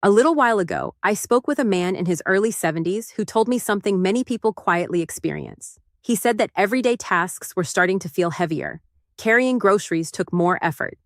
A little while ago, I spoke with a man in his early 70s who told me something many people quietly experience. He said that everyday tasks were starting to feel heavier. Carrying groceries took more effort.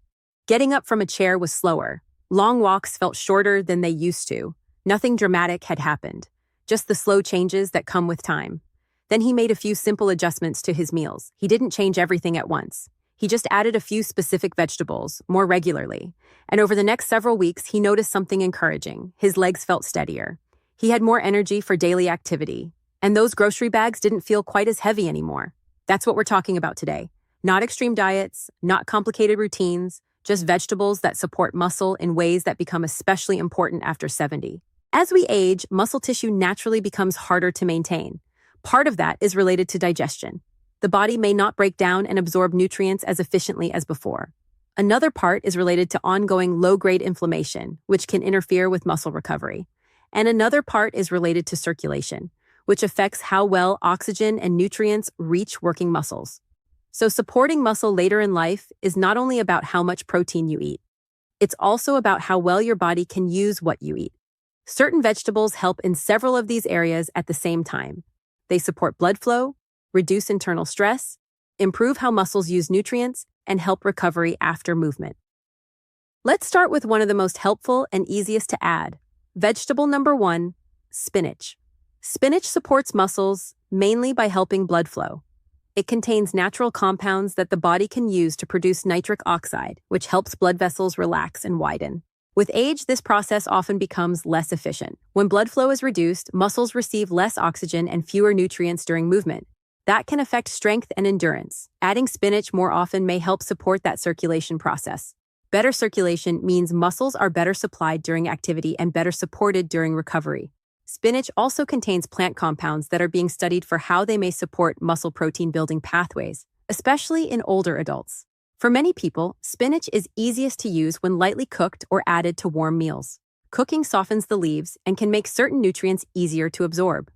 Getting up from a chair was slower. Long walks felt shorter than they used to. Nothing dramatic had happened, just the slow changes that come with time. Then he made a few simple adjustments to his meals. He didn't change everything at once. He just added a few specific vegetables, more regularly. And over the next several weeks, he noticed something encouraging. His legs felt steadier. He had more energy for daily activity. And those grocery bags didn't feel quite as heavy anymore. That's what we're talking about today. Not extreme diets, not complicated routines, just vegetables that support muscle in ways that become especially important after 70. As we age, muscle tissue naturally becomes harder to maintain. Part of that is related to digestion. The body may not break down and absorb nutrients as efficiently as before. Another part is related to ongoing low-grade inflammation, which can interfere with muscle recovery. And another part is related to circulation, which affects how well oxygen and nutrients reach working muscles. So supporting muscle later in life is not only about how much protein you eat. It's also about how well your body can use what you eat. Certain vegetables help in several of these areas at the same time. They support blood flow, reduce internal stress, improve how muscles use nutrients, and help recovery after movement. Let's start with one of the most helpful and easiest to add. Vegetable number 1, spinach. Spinach supports muscles mainly by helping blood flow. It contains natural compounds that the body can use to produce nitric oxide, which helps blood vessels relax and widen. With age, this process often becomes less efficient. When blood flow is reduced, muscles receive less oxygen and fewer nutrients during movement. That can affect strength and endurance. Adding spinach more often may help support that circulation process. Better circulation means muscles are better supplied during activity and better supported during recovery. Spinach also contains plant compounds that are being studied for how they may support muscle protein building pathways, especially in older adults. For many people, spinach is easiest to use when lightly cooked or added to warm meals. Cooking softens the leaves and can make certain nutrients easier to absorb.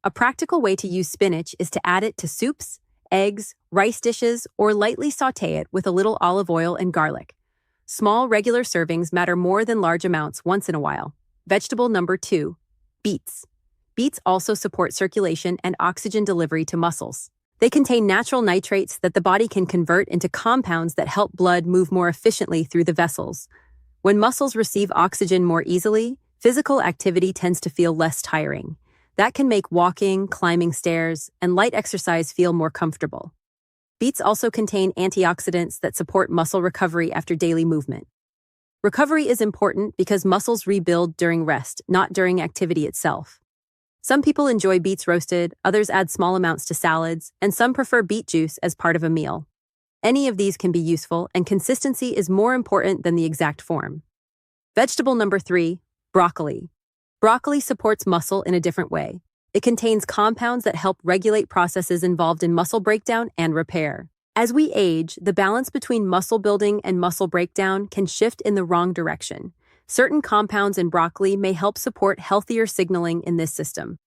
A practical way to use spinach is to add it to soups, eggs, rice dishes, or lightly sauté it with a little olive oil and garlic. Small, regular servings matter more than large amounts once in a while. Vegetable number 2, beets. Beets also support circulation and oxygen delivery to muscles. They contain natural nitrates that the body can convert into compounds that help blood move more efficiently through the vessels. When muscles receive oxygen more easily, physical activity tends to feel less tiring. That can make walking, climbing stairs, and light exercise feel more comfortable. Beets also contain antioxidants that support muscle recovery after daily movement. Recovery is important because muscles rebuild during rest, not during activity itself. Some people enjoy beets roasted, others add small amounts to salads, and some prefer beet juice as part of a meal. Any of these can be useful, and consistency is more important than the exact form. Vegetable number 3, broccoli. Broccoli supports muscle in a different way. It contains compounds that help regulate processes involved in muscle breakdown and repair. As we age, the balance between muscle building and muscle breakdown can shift in the wrong direction. Certain compounds in broccoli may help support healthier signaling in this system.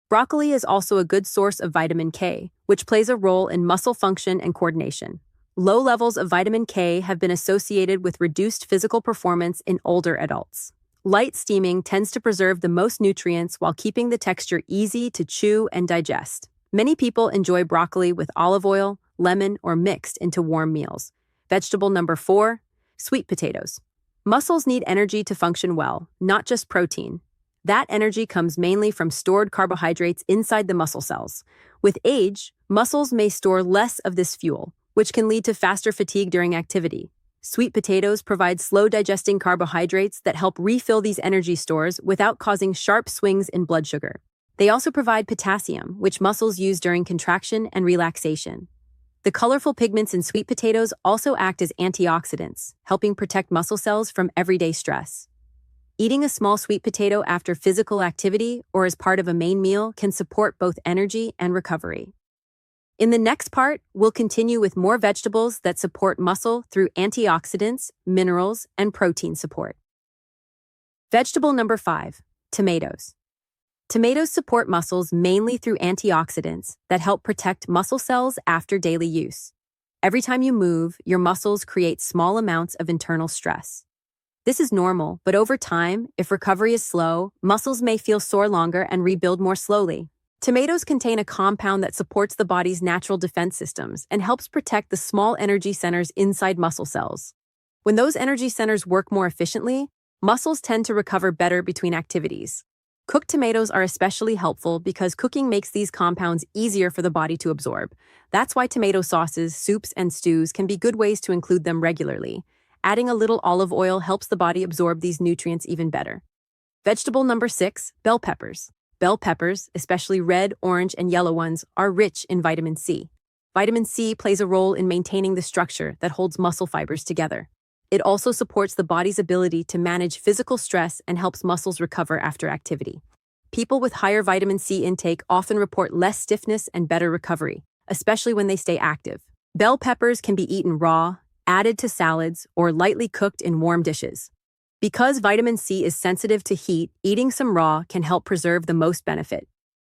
Broccoli is also a good source of vitamin K, which plays a role in muscle function and coordination. Low levels of vitamin K have been associated with reduced physical performance in older adults. Light steaming tends to preserve the most nutrients while keeping the texture easy to chew and digest. Many people enjoy broccoli with olive oil, lemon, or mixed into warm meals. Vegetable number 4, sweet potatoes. Muscles need energy to function well, not just protein. That energy comes mainly from stored carbohydrates inside the muscle cells. With age, muscles may store less of this fuel, which can lead to faster fatigue during activity. Sweet potatoes provide slow-digesting carbohydrates that help refill these energy stores without causing sharp swings in blood sugar. They also provide potassium, which muscles use during contraction and relaxation. The colorful pigments in sweet potatoes also act as antioxidants, helping protect muscle cells from everyday stress. Eating a small sweet potato after physical activity or as part of a main meal can support both energy and recovery. In the next part, we'll continue with more vegetables that support muscle through antioxidants, minerals, and protein support. Vegetable number 5, tomatoes. Tomatoes support muscles mainly through antioxidants that help protect muscle cells after daily use. Every time you move, your muscles create small amounts of internal stress. This is normal, but over time, if recovery is slow, muscles may feel sore longer and rebuild more slowly. Tomatoes contain a compound that supports the body's natural defense systems and helps protect the small energy centers inside muscle cells. When those energy centers work more efficiently, muscles tend to recover better between activities. Cooked tomatoes are especially helpful because cooking makes these compounds easier for the body to absorb. That's why tomato sauces, soups, and stews can be good ways to include them regularly. Adding a little olive oil helps the body absorb these nutrients even better. Vegetable number 6, bell peppers. Bell peppers, especially red, orange, and yellow ones, are rich in vitamin C. Vitamin C plays a role in maintaining the structure that holds muscle fibers together. It also supports the body's ability to manage physical stress and helps muscles recover after activity. People with higher vitamin C intake often report less stiffness and better recovery, especially when they stay active. Bell peppers can be eaten raw, added to salads, or lightly cooked in warm dishes. Because vitamin C is sensitive to heat, eating some raw can help preserve the most benefit.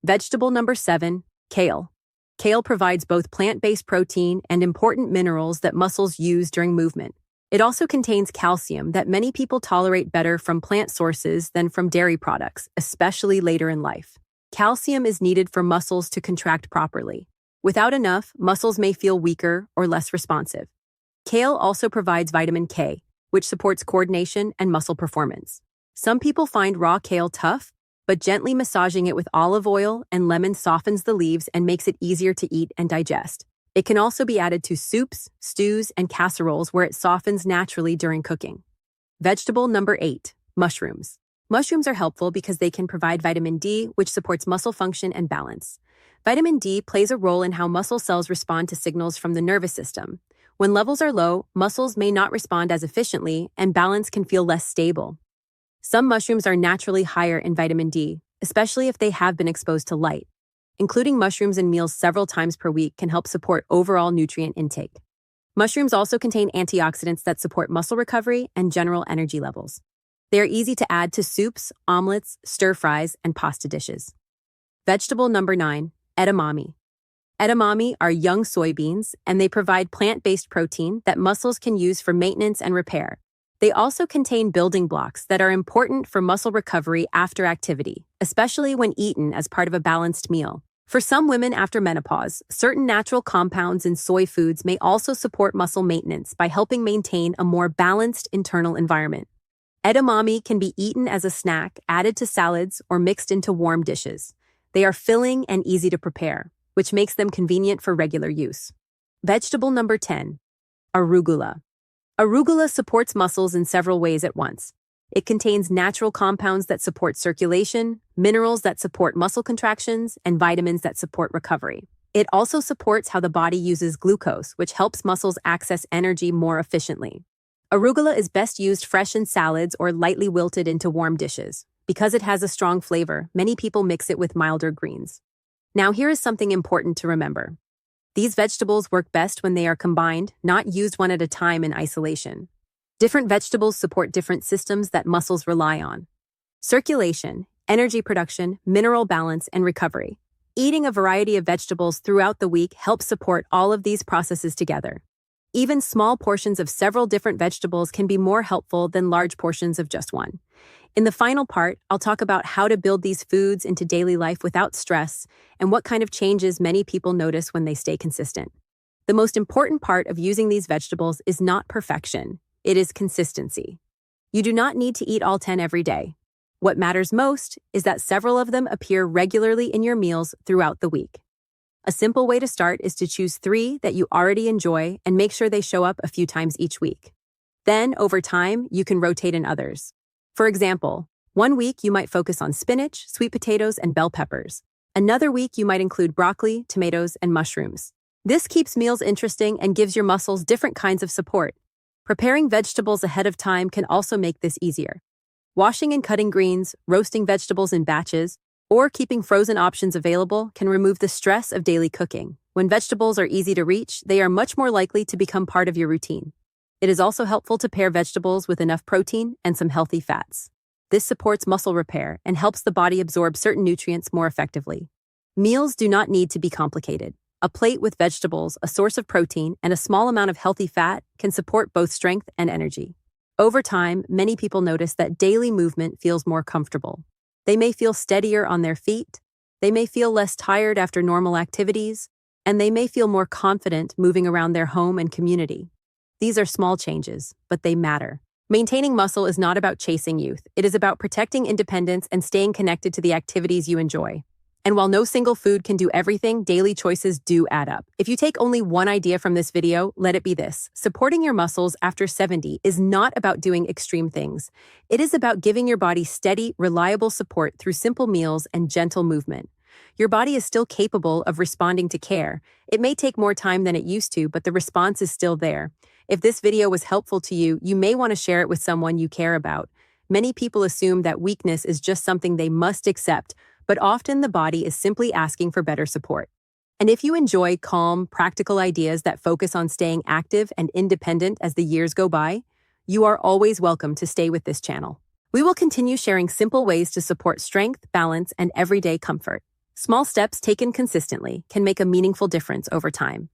Vegetable number 7, kale. Kale provides both plant-based protein and important minerals that muscles use during movement. It also contains calcium that many people tolerate better from plant sources than from dairy products, especially later in life. Calcium is needed for muscles to contract properly. Without enough, muscles may feel weaker or less responsive. Kale also provides vitamin K, which supports coordination and muscle performance. Some people find raw kale tough, but gently massaging it with olive oil and lemon softens the leaves and makes it easier to eat and digest. It can also be added to soups, stews, and casseroles where it softens naturally during cooking. Vegetable number 8, mushrooms. Mushrooms are helpful because they can provide vitamin D, which supports muscle function and balance. Vitamin D plays a role in how muscle cells respond to signals from the nervous system. When levels are low, muscles may not respond as efficiently, and balance can feel less stable. Some mushrooms are naturally higher in vitamin D, especially if they have been exposed to light. Including mushrooms in meals several times per week can help support overall nutrient intake. Mushrooms also contain antioxidants that support muscle recovery and general energy levels. They are easy to add to soups, omelets, stir-fries, and pasta dishes. Vegetable number 9, edamame. Edamame are young soybeans, and they provide plant-based protein that muscles can use for maintenance and repair. They also contain building blocks that are important for muscle recovery after activity, especially when eaten as part of a balanced meal. For some women after menopause, certain natural compounds in soy foods may also support muscle maintenance by helping maintain a more balanced internal environment. Edamame can be eaten as a snack, added to salads, or mixed into warm dishes. They are filling and easy to prepare, which makes them convenient for regular use. Vegetable number 10, arugula. Arugula supports muscles in several ways at once. It contains natural compounds that support circulation, minerals that support muscle contractions, and vitamins that support recovery. It also supports how the body uses glucose, which helps muscles access energy more efficiently. Arugula is best used fresh in salads or lightly wilted into warm dishes. Because it has a strong flavor, many people mix it with milder greens. Now here is something important to remember. These vegetables work best when they are combined, not used one at a time in isolation. Different vegetables support different systems that muscles rely on. Circulation, energy production, mineral balance, and recovery. Eating a variety of vegetables throughout the week helps support all of these processes together. Even small portions of several different vegetables can be more helpful than large portions of just one. In the final part, I'll talk about how to build these foods into daily life without stress and what kind of changes many people notice when they stay consistent. The most important part of using these vegetables is not perfection. It is consistency. You do not need to eat all 10 every day. What matters most is that several of them appear regularly in your meals throughout the week. A simple way to start is to choose 3 that you already enjoy and make sure they show up a few times each week. Then, over time, you can rotate in others. For example, one week you might focus on spinach, sweet potatoes, and bell peppers. Another week you might include broccoli, tomatoes, and mushrooms. This keeps meals interesting and gives your muscles different kinds of support. Preparing vegetables ahead of time can also make this easier. Washing and cutting greens, roasting vegetables in batches, or keeping frozen options available can remove the stress of daily cooking. When vegetables are easy to reach, they are much more likely to become part of your routine. It is also helpful to pair vegetables with enough protein and some healthy fats. This supports muscle repair and helps the body absorb certain nutrients more effectively. Meals do not need to be complicated. A plate with vegetables, a source of protein, and a small amount of healthy fat can support both strength and energy. Over time, many people notice that daily movement feels more comfortable. They may feel steadier on their feet, they may feel less tired after normal activities, and they may feel more confident moving around their home and community. These are small changes, but they matter. Maintaining muscle is not about chasing youth. It is about protecting independence and staying connected to the activities you enjoy. And while no single food can do everything, daily choices do add up. If you take only one idea from this video, let it be this. Supporting your muscles after 70 is not about doing extreme things. It is about giving your body steady, reliable support through simple meals and gentle movement. Your body is still capable of responding to care. It may take more time than it used to, but the response is still there. If this video was helpful to you, you may want to share it with someone you care about. Many people assume that weakness is just something they must accept, but often the body is simply asking for better support. And if you enjoy calm, practical ideas that focus on staying active and independent as the years go by, you are always welcome to stay with this channel. We will continue sharing simple ways to support strength, balance, and everyday comfort. Small steps taken consistently can make a meaningful difference over time.